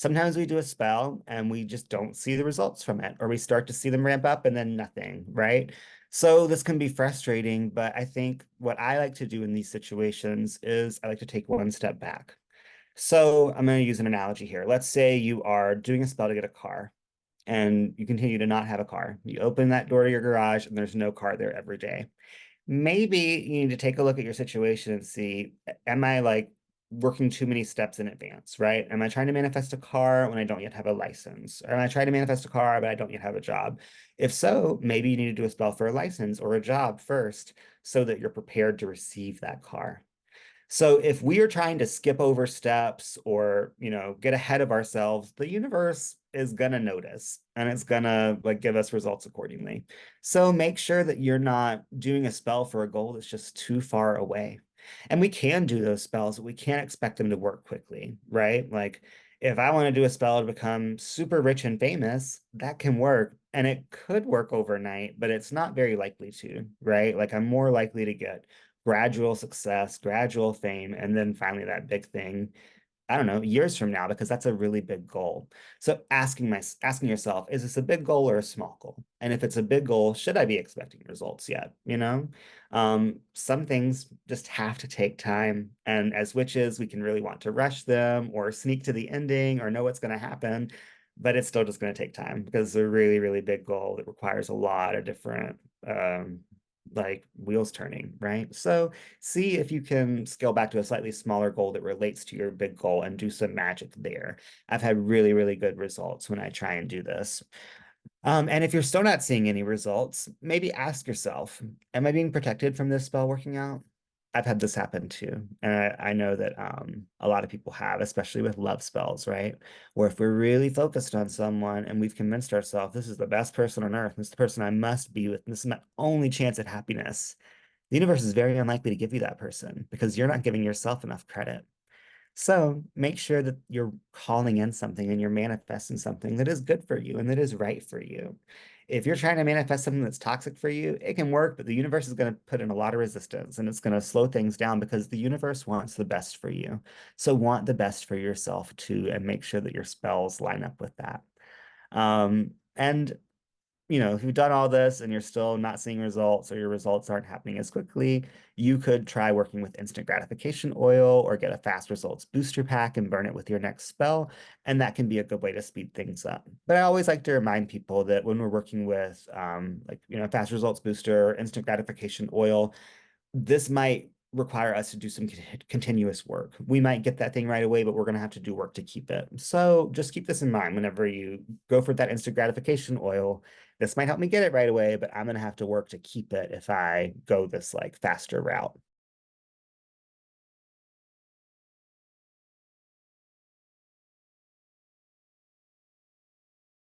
Sometimes we do a spell and we just don't see the results from it, or we start to see them ramp up and then nothing, right? So this can be frustrating, but I think what I like to do in these situations is I like to take one step back. So I'm going to use an analogy here. Let's say you are doing a spell to get a car and you continue to not have a car. You open that door to your garage and there's no car there every day. Maybe you need to take a look at your situation and see, am I like working too many steps in advance, right? Am I trying to manifest a car when I don't yet have a license? Or am I trying to manifest a car, but I don't yet have a job? If so, maybe you need to do a spell for a license or a job first so that you're prepared to receive that car. So if we are trying to skip over steps or, get ahead of ourselves, the universe is going to notice and it's going to like give us results accordingly. So make sure that you're not doing a spell for a goal that's just too far away. And we can do those spells, but we can't expect them to work quickly, right? Like if I want to do a spell to become super rich and famous, that can work. And it could work overnight, but it's not very likely to, right? Like I'm more likely to get gradual success, gradual fame, and then finally that big thing, I don't know, years from now, because that's a really big goal. So asking yourself, is this a big goal or a small goal? And if it's a big goal, should I be expecting results yet? Some things just have to take time. And as witches, we can really want to rush them or sneak to the ending or know what's going to happen. But it's still just going to take time because it's a really, really big goal that requires a lot of different like wheels turning, right? So see if you can scale back to a slightly smaller goal that relates to your big goal and do some magic there. I've had really, really good results when I try and do this. And if you're still not seeing any results, maybe ask yourself, am I being protected from this spell working out? I've had this happen too. And I know that a lot of people have, especially with love spells, right? Where if we're really focused on someone and we've convinced ourselves this is the best person on earth, this is the person I must be with, this is my only chance at happiness, the universe is very unlikely to give you that person because you're not giving yourself enough credit. So make sure that you're calling in something and you're manifesting something that is good for you and that is right for you. If you're trying to manifest something that's toxic for you, it can work, but the universe is going to put in a lot of resistance and it's going to slow things down because the universe wants the best for you. So want the best for yourself too, and make sure that your spells line up with that. And if you've done all this and you're still not seeing results or your results aren't happening as quickly, you could try working with instant gratification oil or get a fast results booster pack and burn it with your next spell. And that can be a good way to speed things up. But I always like to remind people that when we're working with fast results booster, instant gratification oil, this might require us to do some continuous work. We might get that thing right away, but we're going to have to do work to keep it. So just keep this in mind whenever you go for that instant gratification oil. This might help me get it right away, but I'm going to have to work to keep it if I go this like faster route.